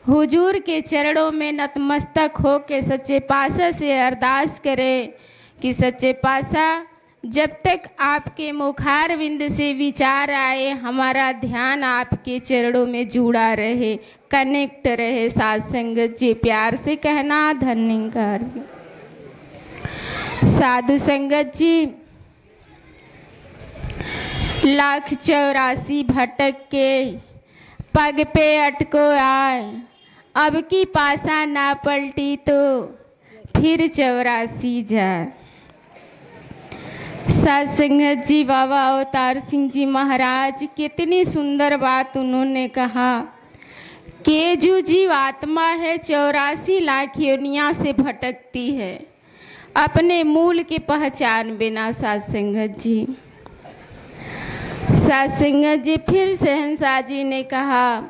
हुजूर के चरणों में नतमस्तक हो के सच्चे पातशाह से अरदास करें कि सच्चे पातशाह जब तक आपके मुखारविंद से विचार आए हमारा ध्यान आपके चरणों में जुड़ा रहे, कनेक्ट रहे। साध संगत जी प्यार से कहना धन्यकार जी। साधु संगत जी, 1,84 भटक के पग पे अटको आए, अब की पासा ना पलटी तो फिर 84 जाए। साध संगत जी, बाबा अवतार सिंह जी महाराज कितनी सुंदर बात उन्होंने कहा कि जो जीव आत्मा है 84 लाख योनियां से भटकती है अपने मूल की पहचान बिना। साध संगत जी, साध संगत जी फिर शहंशाह जी ने कहा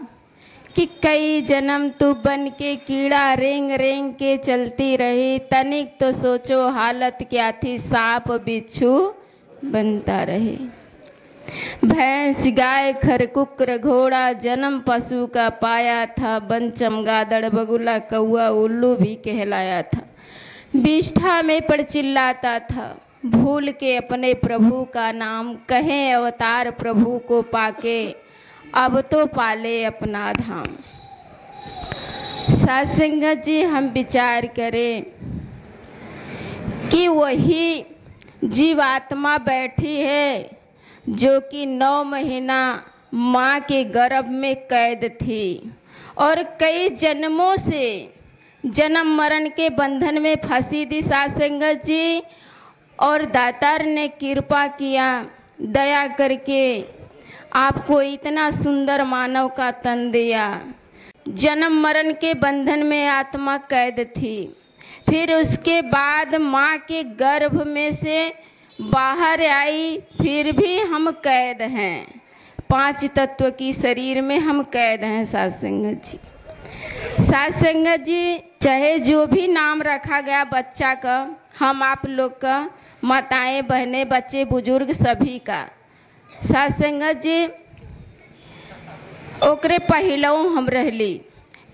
कि कई जन्म तू बन के कीड़ा रेंग रेंग के चलती रही, तनिक तो सोचो हालत क्या थी, सांप बिच्छू बनता रहे। भैंस गाय खरकुक्र घोड़ा जन्म पशु का पाया था, बन चमगादड़ बगुला कौआ उल्लू भी कहलाया था। विष्ठा में पड़ चिल्लाता था, भूल के अपने प्रभु का नाम, कहें अवतार प्रभु को पाके अब तो पाले अपना धाम। साध संगत जी, हम विचार करें कि वही जीवात्मा बैठी है जो कि 9 महीना माँ के गर्भ में कैद थी और कई जन्मों से जन्म मरण के बंधन में फंसी थी। साध संगत जी, और दातार ने कृपा किया, दया करके आपको इतना सुंदर मानव का तन दिया। जन्म मरण के बंधन में आत्मा कैद थी, फिर उसके बाद माँ के गर्भ में से बाहर आई, फिर भी हम कैद हैं। 5 तत्व की शरीर में हम कैद हैं। साध संगत जी, साध संगत जी, चाहे जो भी नाम रखा गया बच्चा का, हम आप लोग का, माताएं बहनें बच्चे बुजुर्ग सभी का, साध संगत जी ओकरे पहलऊ हम रहली,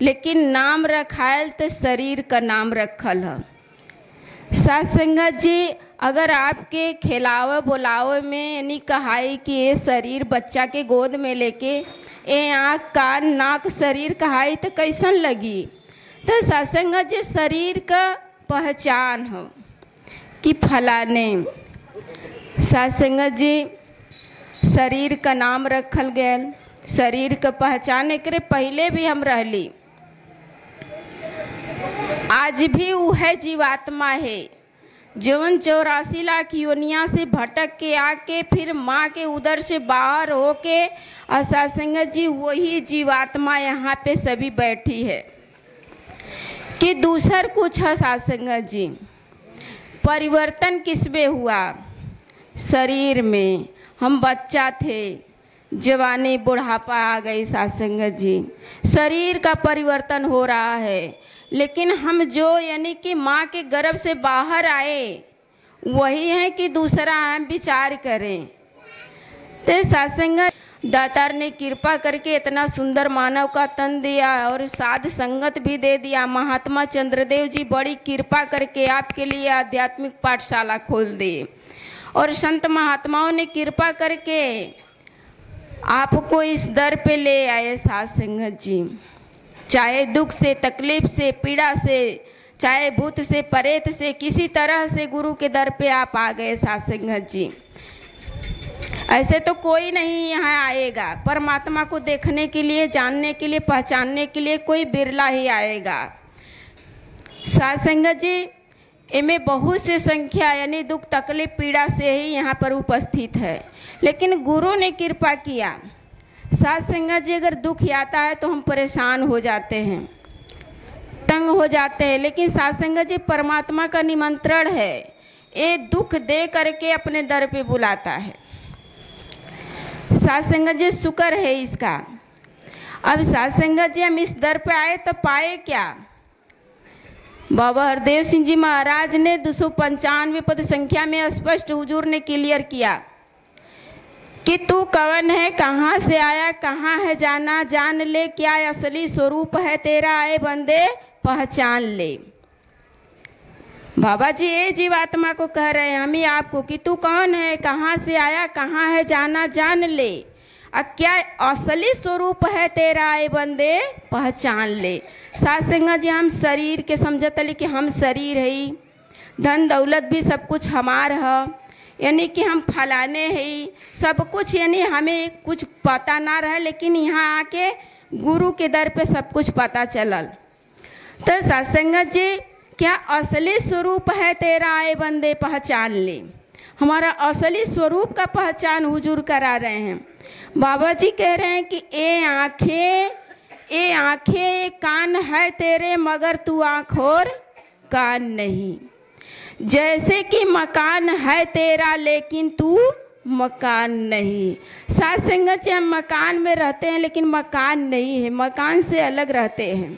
लेकिन नाम रखायल तो शरीर का नाम रखल है। साध संगत जी, अगर आपके खिलावे बुलावे में यानी कहाई कि ये शरीर बच्चा के गोद में लेके ये आँख कान नाक शरीर कहाई तो कैसन लगी? तो साध संगत जी शरीर का पहचान हो कि फलाने। साध संगत जी, शरीर का नाम रखल गया, शरीर का पहचान करे पहले भी हम रहली, आज भी वह जीवात्मा है जौन 84 लाख योनिया से भटक के आके फिर माँ के उदर से बाहर होके, साध संगत जी वही जीवात्मा यहाँ पे सभी बैठी है कि दूसर कुछ है। साध संगत जी, परिवर्तन किसमें हुआ? शरीर में। हम बच्चा थे, जवानी बुढ़ापा आ गई। साध संगत जी, शरीर का परिवर्तन हो रहा है, लेकिन हम जो यानी कि माँ के गर्भ से बाहर आए वही है कि दूसरा हम विचार करें। तो साध संगत दातार ने कृपा करके इतना सुंदर मानव का तन दिया और साध संगत भी दे दिया। महात्मा चंद्रदेव जी बड़ी कृपा करके आपके लिए आध्यात्मिक पाठशाला खोल दी और संत महात्माओं ने कृपा करके आपको इस दर पे ले आए। साध संगत जी, चाहे दुख से, तकलीफ से, पीड़ा से, चाहे भूत से, परेत से, किसी तरह से गुरु के दर पे आप आ गए। साध संगत जी, ऐसे तो कोई नहीं यहाँ आएगा, परमात्मा को देखने के लिए, जानने के लिए, पहचानने के लिए कोई बिरला ही आएगा। साध संगत जी, इनमें बहुत से संख्या यानी दुख तकलीफ पीड़ा से ही यहाँ पर उपस्थित है, लेकिन गुरु ने कृपा किया। साध संगत जी, अगर दुख आता है तो हम परेशान हो जाते हैं, तंग हो जाते हैं, लेकिन साध संगत जी परमात्मा का निमंत्रण है, ये दुख दे करके अपने दर पे बुलाता है। साध संगत जी शुक्र है इसका। अब साध संगत जी हम इस दर पे आए तो पाए क्या? बाबा हरदेव सिंह जी महाराज ने 295 पद संख्या में स्पष्ट हुजूर ने क्लियर किया कि तू कौन है, कहाँ से आया, कहाँ है जाना, जान ले क्या असली स्वरूप है तेरा, आए बंदे पहचान ले। बाबा जी ये जीवात्मा को कह रहे हैं हमें आपको कि तू कौन है, कहाँ से आया, कहाँ है जाना, जान ले, और क्या असली स्वरूप है तेरा, आए बंदे पहचान ले। साथ संगत जी हम शरीर के समझत ले कि हम शरीर है, धन दौलत भी सब कुछ हमार है, यानी कि हम फलाने हैं सब कुछ, यानी हमें कुछ पता ना रहे, लेकिन यहाँ आके गुरु के दर पे सब कुछ पता चलल। तो सत्संगत जी क्या असली स्वरूप है तेरा, आए बंदे पहचान ले। हमारा असली स्वरूप का पहचान हुजूर करा रहे हैं। बाबा जी कह रहे हैं कि ए आँखें ये कान है तेरे, मगर तू आँख और कान नहीं। जैसे कि मकान है तेरा लेकिन तू मकान नहीं। साथ संगत से हम मकान में रहते हैं लेकिन मकान नहीं है, मकान से अलग रहते हैं।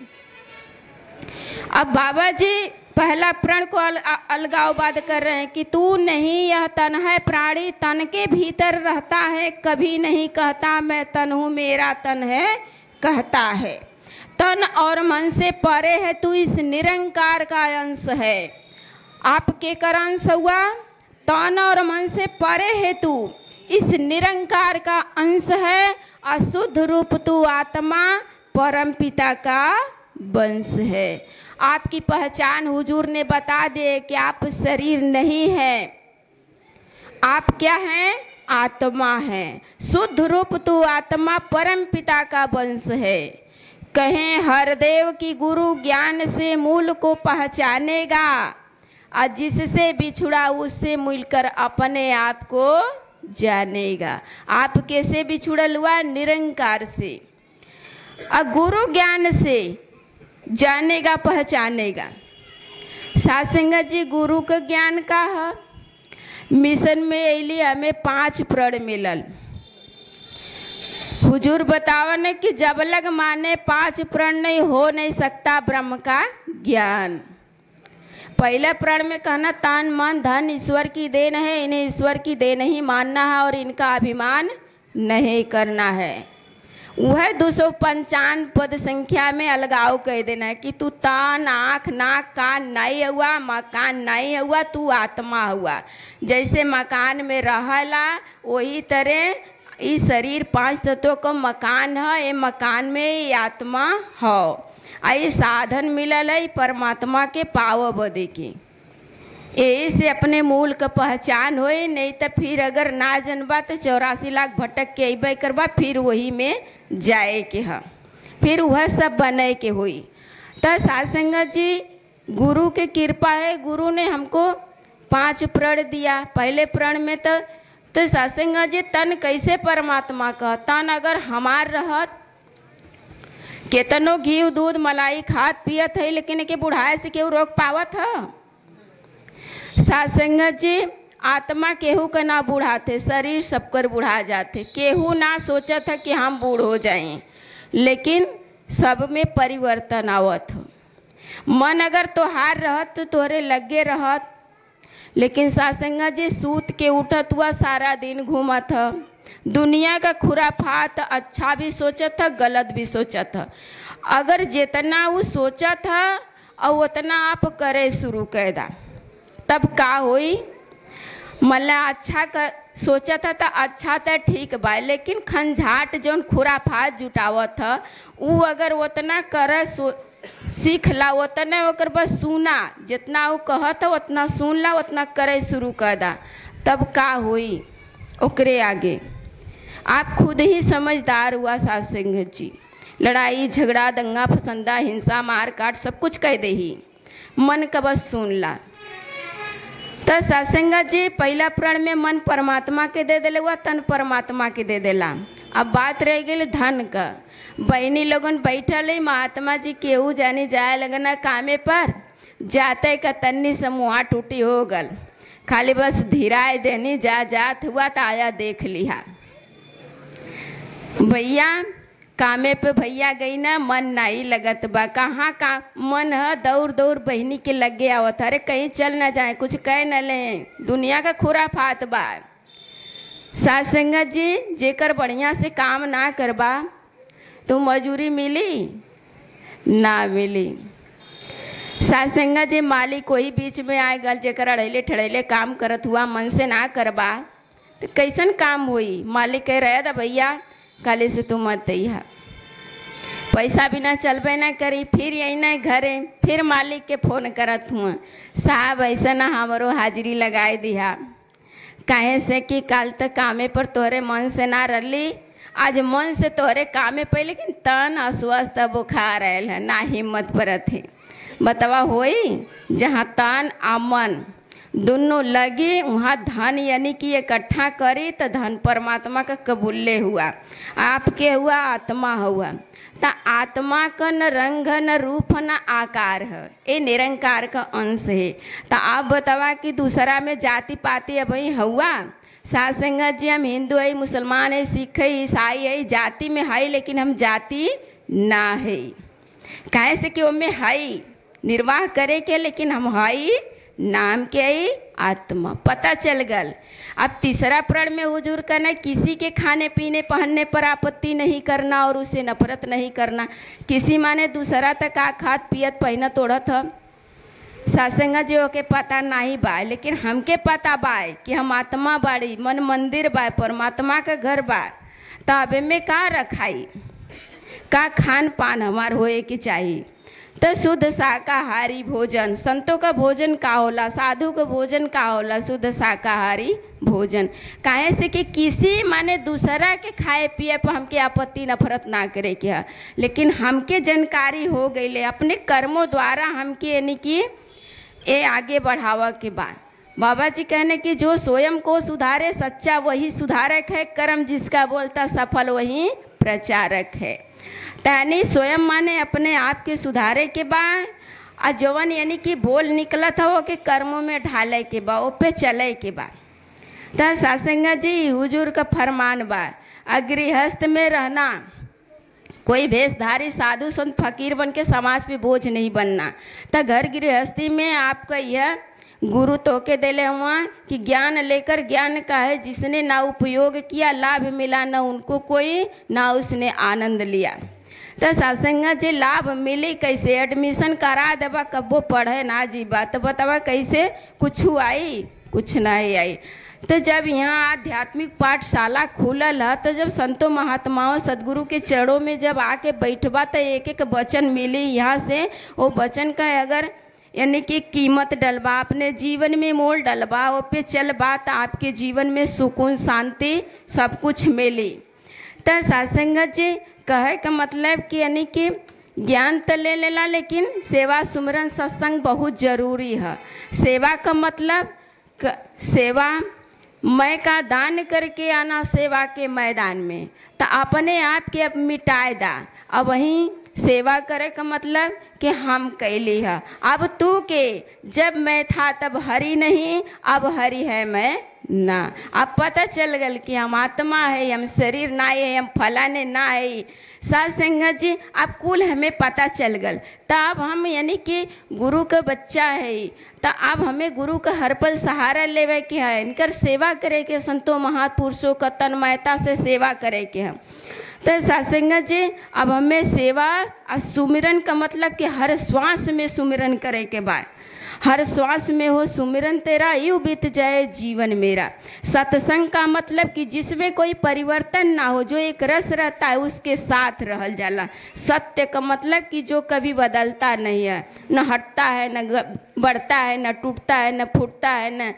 अब बाबा जी पहला प्रण को अलगाववाद कर रहे हैं कि तू नहीं, यह तन है प्राणी, तन के भीतर रहता है, कभी नहीं कहता मैं तन हूँ, मेरा तन है कहता है। तन और मन से परे है तू, इस निरंकार का अंश है। आपके कर अंश हुआ, तन और मन से परे है तू, इस निरंकार का अंश है। अशुद्ध रूप तू आत्मा, परम पिता का वंश है। आपकी पहचान हुजूर ने बता दे कि आप शरीर नहीं है, आप क्या हैं, आत्मा हैं। शुद्ध रूप तू आत्मा, परम पिता का वंश है। कहें हर देव की गुरु ज्ञान से मूल को पहचानेगा, और जिससे बिछुड़ा उससे मिलकर अपने आप को जानेगा। आप कैसे बिछुड़ल हुआ, निरंकार से, और गुरु ज्ञान से जानेगा पहचानेगा। साथ संगत जी गुरु का ज्ञान का है। मिशन में अली हमें 5 प्रण मिलल। हुजूर बतावन कि जब लग माने 5 प्रण नहीं हो नहीं सकता ब्रह्म का ज्ञान। पहले प्रण में कहना तन मन धन ईश्वर की देन है, इन्हें ईश्वर की देन ही मानना है और इनका अभिमान नहीं करना है। वह 255 पद संख्या में अलगाव कह देना है कि तू तन आँख नाक कान नहीं हुआ, मकान नहीं हुआ, तू आत्मा हुआ। जैसे मकान में रहला वही तरह ये शरीर 5 तत्वों का मकान है, ये मकान में ये आत्मा हो। ये साधन मिलल है परमात्मा के पाव बदे की, यही से अपने मूल का पहचान होए। नहीं तो फिर अगर ना जनबा तो 84 लाख भटक के अबे करबा, फिर वही में जाए के है, फिर वह सब बने के हुई। तो साथ संगत जी गुरु के कृपा है, गुरु ने हमको 5 प्रण दिया। पहले प्रण में तो साथ संगत जी तन कैसे परमात्मा का, तन अगर हमार रहत केतनो घी दूध मलाई खात पियत है, लेकिन के बुढ़ाए से केहू रोक पावत है। साथ संगत जी आत्मा केहू का ना बुढ़ाते, शरीर सबकर बुढ़ा जाते। केहू ना सोचत है कि हम बूढ़ हो जाएं, लेकिन सब में परिवर्तन आवत हो। मन अगर तोहार रहत तो तोहरे लगे रहत, लेकिन साथ संगत जी सूत के उठत हुआ सारा दिन घूमत है। दुनिया का खुराफात अच्छा भी सोचत है, गलत भी सोचत है। अगर जितना वो सोचत है और उतना आप करे शुरू कर दा, तब का होई। मतलब अच्छा का सोचा था तो अच्छा था ठीक बा, लेकिन खंझाट जौन खुराफात जुटावत था वो अगर उतना कर सीख ला, उतना ओकर बस सुना, जितना वो कहत उतना सुन ला, उतना करे शुरू कर दा, तब का होई ओकरे आगे। आप खुद ही समझदार हुआ साथ संगत जी। लड़ाई झगड़ा दंगा फसंदा हिंसा मार काट सब कुछ कह दे ही, मन का बस सुन ला। तो सत्संगत जी पहला प्रण में मन परमात्मा के दे देले हुआ, तन परमात्मा के दे देला। अब बात रह गई धन का। बहनी लोगन बैठल है, महात्मा जी केहू जानी जाए लगना कामे पर, जाते का तन्नी से मुँह टूटी हो गल, खाली बस धीराए देनी जा जात हुआ तो आया देख लिया। भैया कामे पे भैया गई ना, मन नहीं लगत बा, कहाँ का मन है दौड़ दौड़ बहनी के लगे आवत, अरे कहीं चल ना जाए, कुछ कह न ले, दुनिया का खुराफात बा। साथ संगत जी जेकर बढ़िया से काम ना करबा तो मजूरी मिली ना मिली। साथ संगत जी मालिक कोई बीच में आए गल जेकर अड़ेले ठड़ेले काम करत हुआ मन से ना करबा तो कैसन काम हुई। मालिक कह रहे था भैया काले से तू मत दैहा, पैसा भी ना चलबे ना करी। फिर यही ना घरे फिर मालिक के फोन करत हुआ, साहब ऐसा ना हमारो हाजिरी लगाए दिहा, काहे से कि कल तक कामे पर तोहरे मन से ना रली, आज मन से तोहरे कामे पे लेकिन तन अस्वस्थ बुखार आयल है, ना हिम्मत परत है। बतावा होई जहाँ तन आ मन दोनों लगी वहाँ धन यानी कि इकट्ठा करी तो धन परमात्मा का कबूले हुआ, आपके हुआ आत्मा हुआ। तो आत्मा का न रंग न रूप न आकार है, ये निरंकार का अंश है। तो आप बतावा कि दूसरा में जाति पाति अब ही हुआ। साथ संगत जी हम हिंदू है, मुसलमान है, सिख है, ईसाई है, जाति में है लेकिन हम जाति ना है। काहे से कि उनमें है निर्वाह करे के लेकिन हम है नाम के ही आत्मा पता चल गल। अब तीसरा प्रण में हुजूर करना किसी के खाने पीने पहनने पर आपत्ति नहीं करना और उससे नफरत नहीं करना। किसी माने दूसरा तक आ खात पियत पहना तोड़त ह सत्संग जी के पता नहीं बा लेकिन हमके पता बा कि हम आत्मा बाड़ी, मन मंदिर बा, परमात्मा का घर बा। तब में का रखाई का खान पान हमार होए के चाहिए। तो शुद्ध शाकाहारी भोजन, संतों का भोजन का होला, साधु का भोजन का होला, शुद्ध शाकाहारी भोजन। काहे से कि किसी माने दूसरा के खाए पिए पर हमके आपत्ति नफरत ना करे के है, लेकिन हमके जानकारी हो गई अपने कर्मों द्वारा हमके यानी कि ये आगे बढ़ावा के बाद। बाबा जी कहने कि जो स्वयं को सुधारे सच्चा वही सुधारक है, कर्म जिसका बोलता सफल वही प्रचारक है। तैनी स्वयं माने अपने आप के सुधारे के बाद अजवन यानी कि बोल निकला था वो के कर्मों में ढाले के बा, वो पे चले के बा। तो सत्संग जी हुजूर का फरमान बा गृहस्थ में रहना, कोई भेषधारी साधु संत फकीर बन के समाज पे बोझ नहीं बनना। तो घर गृहस्थी में आपका यह गुरु तोके देले हुआ कि ज्ञान लेकर ज्ञान का है, जिसने ना उपयोग किया लाभ मिला, ना उनको कोई ना उसने आनंद लिया। तो सत्संग जी लाभ मिली कैसे, एडमिशन करा देबा कब्बो पढ़े ना जीबा तो बतावा कैसे कुछ आई, कुछ नहीं आई। तो जब यहाँ आध्यात्मिक पाठशाला खुलल है तो जब संतों महात्माओं सदगुरु के चरणों में जब आके बैठबा तो एक एक वचन मिली यहाँ से, वो वचन का अगर यानी कि कीमत डलबा, अपने जीवन में मोल डलबा, वो पे चलबा तो आपके जीवन में सुकून शांति सब कुछ मिली। तो सत्संगत जी कहे का मतलब कि यानी कि ज्ञान तो ले लेला लेकिन सेवा सुमरन सत्संग बहुत जरूरी है। सेवा का मतलब सेवा मैं का दान करके आना सेवा के मैदान में, तो अपने आप के अब मिटाए दा। अब वहीं सेवा करे का मतलब कि हम कैली है, अब तू के जब मैं था तब हरि नहीं, अब हरि है मैं ना। अब पता चल गल कि हम आत्मा है, हम शरीर ना है, हम फलाने ना है। साथ संगत जी अब कुल हमें पता चल गल। तब हम यानी कि गुरु का बच्चा है, तो अब हमें गुरु का हर पल सहारा लेवे के है, इनकर सेवा करे के, संतों महापुरुषों का तन्मयता से सेवा करे के है। तो सत्संगत जी अब हमें सेवा और सुमिरन का मतलब कि हर श्वास में सुमिरन करे के बाद, हर श्वास में हो सुमिरन तेरा यूं बीत जाए जीवन मेरा। सत्संग का मतलब कि जिसमें कोई परिवर्तन ना हो, जो एक रस रहता है उसके साथ रहल जाला। सत्य का मतलब कि जो कभी बदलता नहीं है, न हटता है, न बढ़ता है, न टूटता है, न फूटता है, न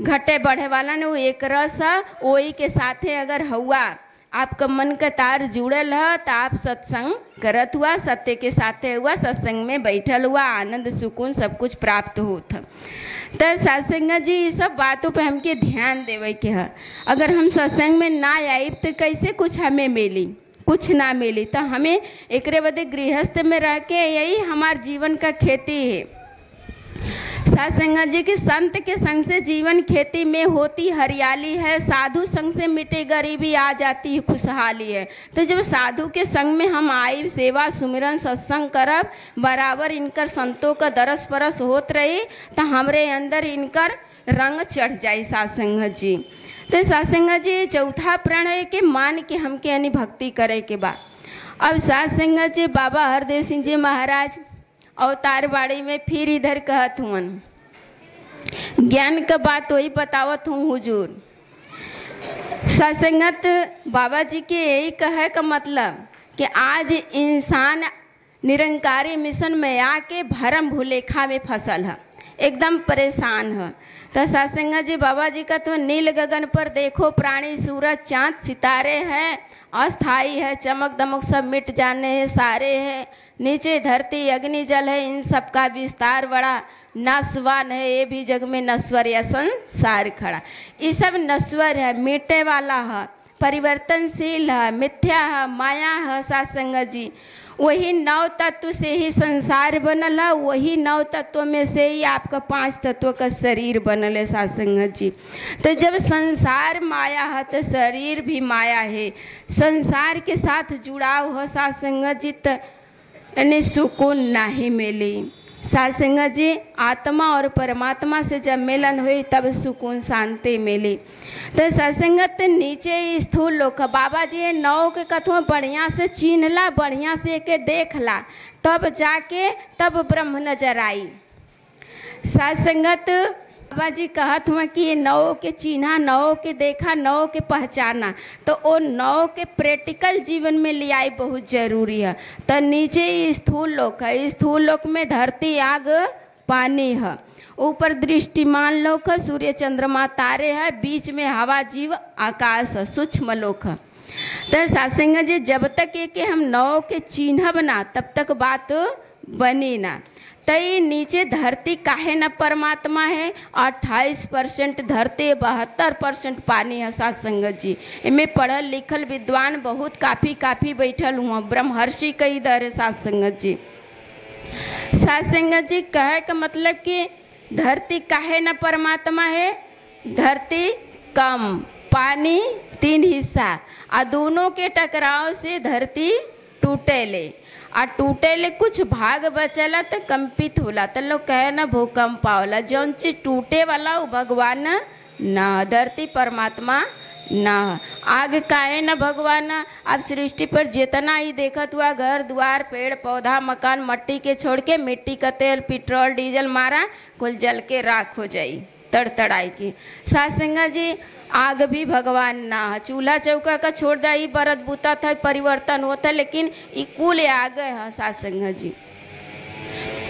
घटे बढ़े वाला न, वो एक रस है, वही के साथे अगर हुआ आपका मन का तार जुड़ल है तो आप सत्संग करत हुआ, सत्य के साथे हुआ, सत्संग में बैठल हुआ, आनंद सुकून सब कुछ प्राप्त होता। तो सत्संग जी ये सब बातों पे हमके ध्यान देवे के है। अगर हम सत्संग में ना आए तो कैसे कुछ हमें मिली, कुछ ना मिली। तो हमें एक बदे गृहस्थ में रह के यही हमार जीवन का खेती है। सत्संग जी की संत के संग से जीवन खेती में होती हरियाली है, साधु संग से मिटे गरीबी आ जाती है खुशहाली है। तो जब साधु के संग में हम आई, सेवा सुमिरन सत्संग करब, बराबर इनकर संतों का दरस परस होत रही तो हमरे अंदर इनकर रंग चढ़ जाए। सत्संग जी तो सत्संग जी चौथा प्रण है कि मान के हमके यानी भक्ति करे के बाद। अब सत्संग जी बाबा हरदेव सिंह जी महाराज अवतार बाड़ी में फिर इधर कहत हुआ ज्ञान का बात वही बतावत हूँ हुजूर। सत्संगत बाबा जी के यही कहे का मतलब कि आज इंसान निरंकारी मिशन में आके भरम भुलेखा में फसल है, एकदम परेशान है। तो सत्संग जी बाबा जी का तो नील गगन पर देखो प्राणी सूरज चांद सितारे हैं, अस्थाई है, चमक दमक सब मिट जाने हैं सारे हैं, नीचे धरती अग्नि जल है, इन सब का विस्तार बड़ा नस्वान है, ये भी जग में नश्वर या संसार खड़ा। ये सब नश्वर है, मिटने वाला है, परिवर्तनशील है, मिथ्या है, माया है। सत्संग जी वही 9 तत्व से ही संसार बनल है, वही 9 तत्वों में से ही आपका 5 तत्वों का शरीर बनल है सत्संग जी। तो जब संसार माया है तो शरीर भी माया है, संसार के साथ जुड़ाव हो सत्संग जी तो यानी सुकून नहीं मिली। सत्संग जी आत्मा और परमात्मा से जब मिलन हुई तब सुकून शांति मिली। तो सत्संगत नीचे स्थूल लोक बाबा जी 9 के कथों बढ़िया से चिन्हला, बढ़िया से के देखला, तब जाके तब ब्रह्म नजर आई। सत्संगत बाबा जी कहत हुआ कि ये 9 के चिन्हा, 9 के देखा, 9 के पहचाना, तो वो 9 के प्रैक्टिकल जीवन में ले आई बहुत जरूरी है। तो नीचे स्थूल लोक है, स्थूल लोक में धरती आग पानी है, ऊपर दृष्टिमान लोक है, सूर्य चंद्रमा तारे है, बीच में हवा जीव आकाश है, सूक्ष्म लोक है। तो सत्संग जी जब तक ये कि हम 9 के चिन्ह बना तब तक बात बनी ना। तो ये नीचे धरती काहे न परमात्मा है, 28% धरती 72% पानी है सत्संग जी। इनमें पढ़ल लिखल विद्वान बहुत काफ़ी बैठल हुआ, ब्रह्मर्षि कई दर है सत्संग जी। सत्संग जी कहे का मतलब कि धरती काहे न परमात्मा है, धरती कम, पानी 3 हिस्सा, और दोनों के टकराव से धरती टूटेले, आ टूटेले कुछ भाग बचला तो कंपित होला, तो लोग कहे ना भूकंप आवला। जौन चीज टूटे वाला वो भगवान ना, धरती परमात्मा ना। आग काहे ना भगवान। अब सृष्टि पर जितना ही देखत हुआ घर द्वार पेड़ पौधा मकान मट्टी के छोड़ के मिट्टी का तेल पेट्रोल डीजल मारा कुल जल के राख हो जाई तड़तड़ाई की। सत्संग जी आग भी भगवान ना, चूल्हा चौका का छोड़ दा, ये बरत बुता था परिवर्तन होता, लेकिन ये कुल आग है सत्संग जी।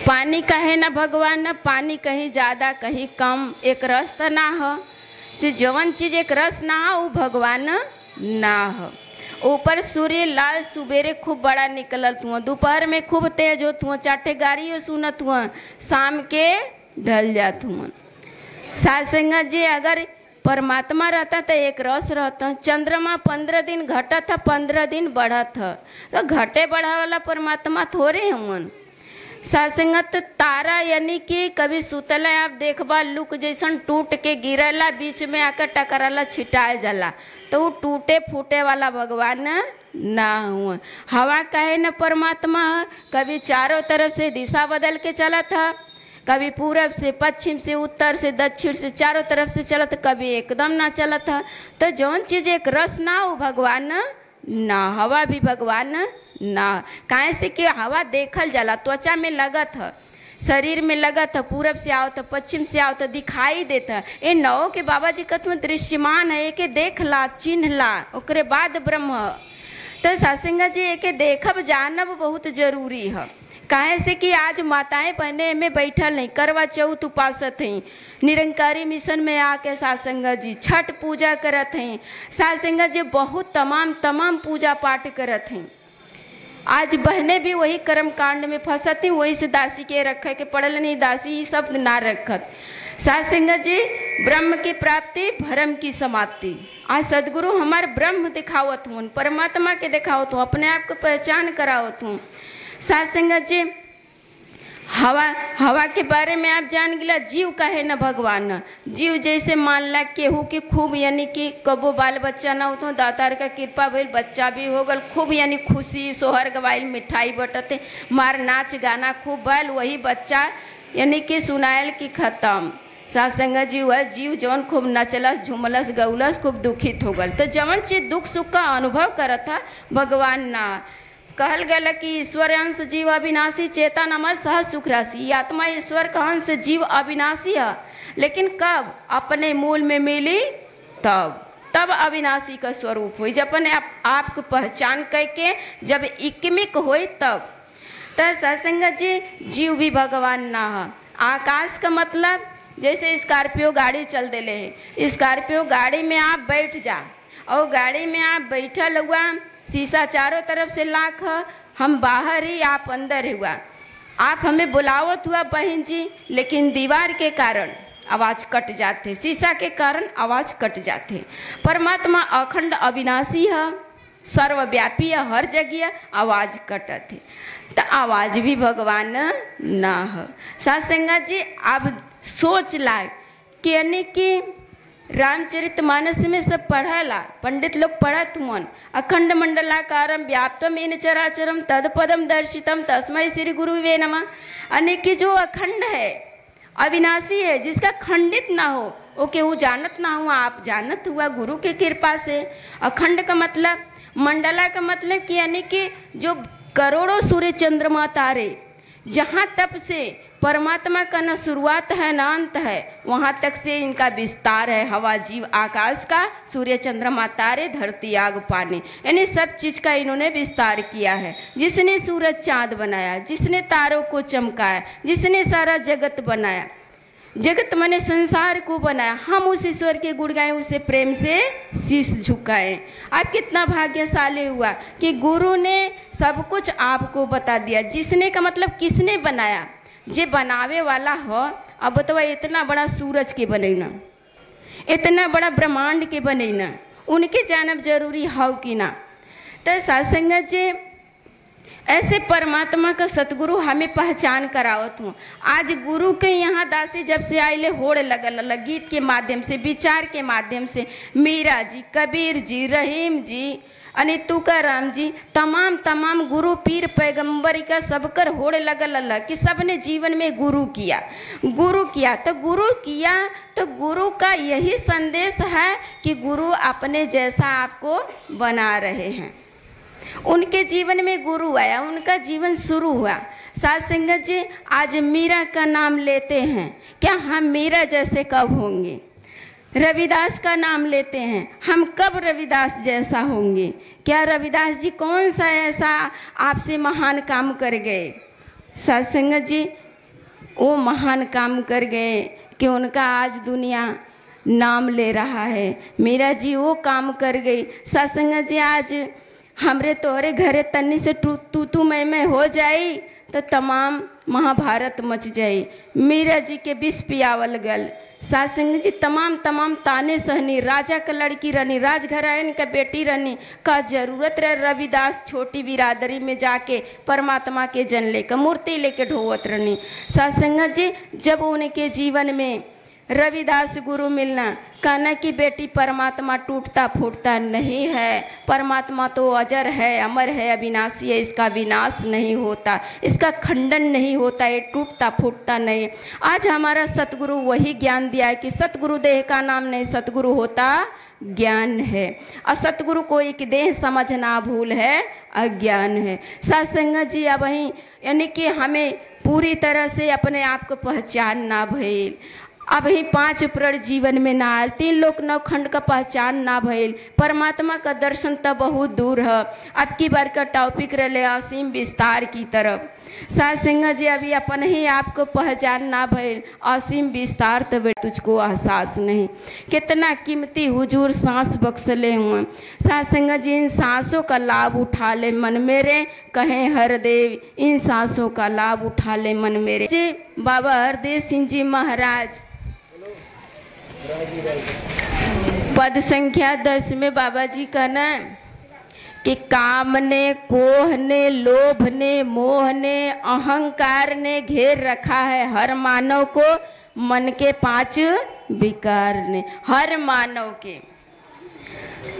पानी कहे ना भगवान ना, पानी कहीं ज़्यादा कहीं कम, एक रस तो ना हो। तो जवन चीज एक रस ना हो वो भगवान ना हो। ऊपर सूर्य लाल सुबेरे खूब बड़ा निकलत हुआ, दोपहर में खूब तेज होत हुआ, 4 गाड़ियों सुनत हुआ, शाम के ढल जात हुआ। सत्संग जी अगर परमात्मा रहता तो एक रस रहता। चंद्रमा 15 दिन घटत था, 15 दिन बढ़त है, तो घटे बढ़ा वाला परमात्मा थोड़े हुन। सत्संगत तारा यानी कि कभी सुतला आप देखबा लुक जैसन टूट के गिरला, बीच में आकर टकराला छिटाए जाला, तो वो टूटे फूटे वाला भगवान ना हुआ। हवा कहे न परमात्मा, कभी चारों तरफ से दिशा बदल के चला था, कभी पूरब से पश्चिम से उत्तर से दक्षिण से चारों तरफ से चलत, कभी एकदम ना चलत था। तो जौन चीज एक रस ना हो भगवान ना, हवा भी भगवान ना। काहे से कि हवा देखल जाला, त्वचा में लगत है, शरीर में लगत है, पूरब से आओ तो पश्चिम से आओ तो दिखाई देता है। ये 9 के बाबा जी कथुआ दृश्यमान है, एके देखला चिन्हला ओकरे बाद ब्रह्म। तो सत्संग जी एके देखब जानब बहुत जरूरी है। काहे से कि आज माताएं बहने में बैठल नहीं, करवा चौथ उपासत हैं, निरंकारी मिशन में आके सत्संग जी छठ पूजा करत हैं, सत्संग जी बहुत तमाम पूजा पाठ करत हैं। आज बहने भी वही कर्म कांड में फंसत हैं, वही से दासी के रखे के पड़ल नहीं, दासी ये सब ना रखत। सत्संग जी ब्रह्म की प्राप्ति भरम की समाप्ति। आज सदगुरु हमारे ब्रह्म दिखावत हूँ, परमात्मा के दिखावत हूँ, अपने आप को पहचान करावत हूँ। सत्संग जी हवा के बारे में आप जान गिला, जीव कहे न भगवान। जीव जैसे मान ला केहू की खूब यानी कि कबो बाल बच्चा ना हो तो दातार का कृपा भइल बच्चा भी हो गल, खूब यानी खुशी सोहर गवाइल मिठाई बटते मार नाच गाना खूब बैल, वही बच्चा यानी कि सुनायल की खत्म। सत्संग जी वह जीव जवन खूब नचलस झूमलस गौलस खूब दुखित हो गल। तो जवन चीज दुख सुख का अनुभव करत था भगवान ना कहल गल कि ईश्वर अंश जीव अविनाशी चेतन अमर सहज सुख राशि। आत्मा ईश्वर का अंश जीव अविनाशी है, लेकिन कब अपने मूल में मिली तब अविनाशी का स्वरूप हुई। जब अपने आप को पहचान करके जब इकमिक हुई तब। तो सत्संग जी जीव भी भगवान ना है। आकाश का मतलब जैसे स्कॉर्पियो गाड़ी चल देले है, स्कॉर्पियो गाड़ी में आप बैठ जा और गाड़ी में आप बैठल हुआ, शीशा चारों तरफ से लाख है, हम बाहर ही आप अंदर हुआ। आप हमें बुलावत हुआ बहन जी, लेकिन दीवार के कारण आवाज़ कट जाते, शीशा के कारण आवाज़ कट जाते। परमात्मा अखंड अविनाशी है, सर्वव्यापी है, हर जगह आवाज़ कटत है। तो आवाज़ भी भगवान ना है। सत्संग जी अब सोच ला कि यानी कि रामचरितमानस में सब पढ़ला, पंडित लोग पढ़त हुन, अखंड मंडलाकारम व्याप्तम येन चराचरम तदपदम दर्शितम तस्मै श्री गुरुवे नमः। यानी कि जो अखंड है, अविनाशी है, जिसका खंडित ना हो, ओके वो जानत ना हुआ, आप जानत हुआ गुरु के कृपा से। अखंड का मतलब, मंडला का मतलब कि यानी कि जो करोड़ों सूर्य चंद्रमा तारे, जहाँ तक से परमात्मा का न शुरुआत है न अंत है, वहाँ तक से इनका विस्तार है। हवा जीव आकाश का, सूर्य चंद्रमा तारे धरती आग पानी, यानी सब चीज़ का इन्होंने विस्तार किया है। जिसने सूरज चाँद बनाया, जिसने तारों को चमकाया, जिसने सारा जगत बनाया, जगत माने संसार को बनाया, हम उस ईश्वर के गुण गाएं, उसे प्रेम से शीश झुकाएं। आप कितना भाग्यशाली हुआ कि गुरु ने सब कुछ आपको बता दिया। जिसने का मतलब किसने बनाया, जे बनावे वाला हो। अब बताओ इतना बड़ा सूरज के बनेना, इतना बड़ा ब्रह्मांड के बनेना, उनके जानब जरूरी हो कि ना। तो सत्संग जी ऐसे परमात्मा का सतगुरु हमें पहचान करावत हूँ। आज गुरु के यहाँ दासी जब से आइले होड़ लगल गीत के माध्यम से, विचार के माध्यम से, मीरा जी, कबीर जी, रहीम जी, तुकाराम जी, तमाम गुरु पीर पैगंबर का सबकर होड़ लगल कि सबने जीवन में गुरु किया तो गुरु का यही संदेश है कि गुरु अपने जैसा आपको बना रहे हैं। उनके जीवन में गुरु आया, उनका जीवन शुरू हुआ। सत्संग जी आज मीरा का नाम लेते हैं, क्या हम मीरा जैसे कब होंगे? रविदास का नाम लेते हैं, हम कब रविदास जैसा होंगे? क्या रविदास जी कौन सा ऐसा आपसे महान काम कर गए? सत्संग जी वो महान काम कर गए कि उनका आज दुनिया नाम ले रहा है। मीरा जी वो काम कर गई। सत्संग जी आज हमरे तोरे घरे तन्नी से तू मैं हो जाई तो तमाम महाभारत मच जाई। मीरा जी के विष पियावल गल। सत्संग जी तमाम ताने सहनी, राजा का लड़की रहनी, राजघरायन का बेटी रहनी, का जरूरत रहे रविदास छोटी बिरादरी में जाके परमात्मा के जन लेकर मूर्ति लेके ढोवत रहनी। सत्संग जी जब उनके जीवन में रविदास गुरु मिलना, कहना कि बेटी परमात्मा टूटता फूटता नहीं है, परमात्मा तो अजर है, अमर है, अविनाशी है, इसका विनाश नहीं होता, इसका खंडन नहीं होता, ये टूटता फूटता नहीं। आज हमारा सतगुरु वही ज्ञान दिया है कि सतगुरु देह का नाम नहीं, सतगुरु होता ज्ञान है। और सतगुरु को एक देह समझना भूल है, अज्ञान है। सत्संग जी अब वहीं यानी कि हमें पूरी तरह से अपने आप को पहचानना भइल। अब ही 5 प्रण जीवन में ना आयल, 3 लोक 9 खंड का पहचान ना भइल, परमात्मा का दर्शन तब बहुत दूर है। अब की बार का टॉपिक रहे असीम विस्तार की तरफ। सत्संग जी अभी अपन ही आपको पहचान ना भइल, असीम विस्तार तो तुझको एहसास नहीं। कितना कीमती हुजूर सांस बख्शले हुए। सत्संग जी इन सांसों का लाभ उठा ले मन मेरे, कहें हरदेव इन सांसों का लाभ उठा ले मन मेरे। जी बाबा हरदेव सिंह जी महाराज पद संख्या 10 में बाबा जी कहना कि काम ने, कोह ने, लोभ ने, मोह ने, अहंकार ने घेर रखा है हर मानव को, मन के 5 विकार ने। हर मानव के,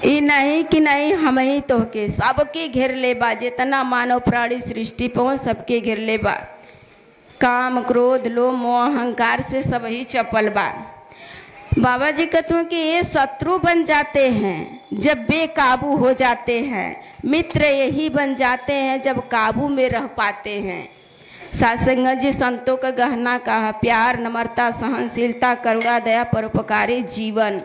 ये नहीं कि नहीं हम ही तो के, सबके घेर ले बा, जितना मानव प्राणी सृष्टि पहुँच सबके घेर ले बा। काम क्रोध लोभ मोह अहंकार से सब ही चपल बा। बाबा जी कहते हैं कि ये शत्रु बन जाते हैं जब बेकाबू हो जाते हैं, मित्र यही बन जाते हैं जब काबू में रह पाते हैं। सत्संग जी संतों का गहना कहा, प्यार नम्रता सहनशीलता करुणा दया परोपकारी जीवन।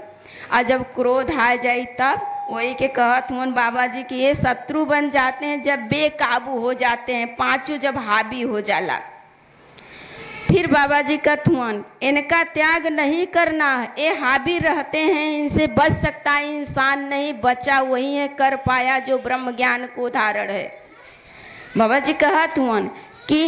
और जब क्रोध आ जाए तब वही के कहत हुन बाबा जी कि ये शत्रु बन जाते हैं जब बेकाबू हो जाते हैं, पांचों जब हावी हो जाला। फिर बाबा जी कहत हुन इनका त्याग नहीं करना, ये हावी रहते हैं इनसे बच सकता है इंसान नहीं, बचा वही है कर पाया जो ब्रह्म ज्ञान को उदाहरण है। बाबा जी कहत हुन कि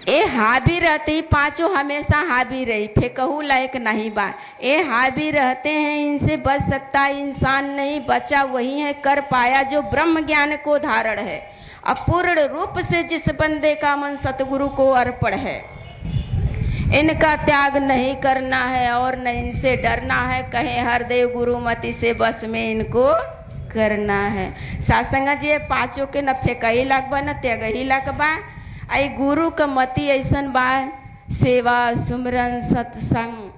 ये हावी रहते ही पांचों हमेशा हावी रही, फेंकहू लायक नहीं बा। ये हावी रहते हैं इनसे बच सकता है इंसान नहीं, बचा वही है कर पाया जो ब्रह्म ज्ञान को धारण है। अपूर्ण रूप से जिस बंदे का मन सतगुरु को अर्पण है, इनका त्याग नहीं करना है और न इनसे डरना है, कहे हरदेव गुरुमति से बस में इनको करना है। सत्संग जी पांचों के न फेंकही लाग बा न त्याग ही लाग बा। आई गुरु का मति ऐसन बा, सेवा सुमरन सत्संग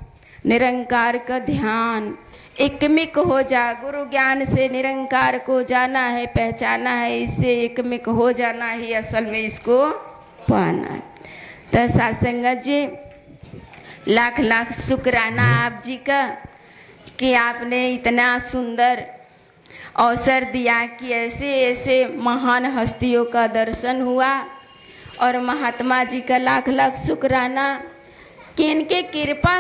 निरंकार का ध्यान, एकमिक हो जा। गुरु ज्ञान से निरंकार को जाना है, पहचाना है, इससे एकमिक हो जाना ही असल में इसको पाना है। तो सत्संग जी लाख लाख शुक्राना आप जी का कि आपने इतना सुंदर अवसर दिया कि ऐसे ऐसे महान हस्तियों का दर्शन हुआ। और महात्मा जी का लाख लाख शुक्राना कि इनके कृपा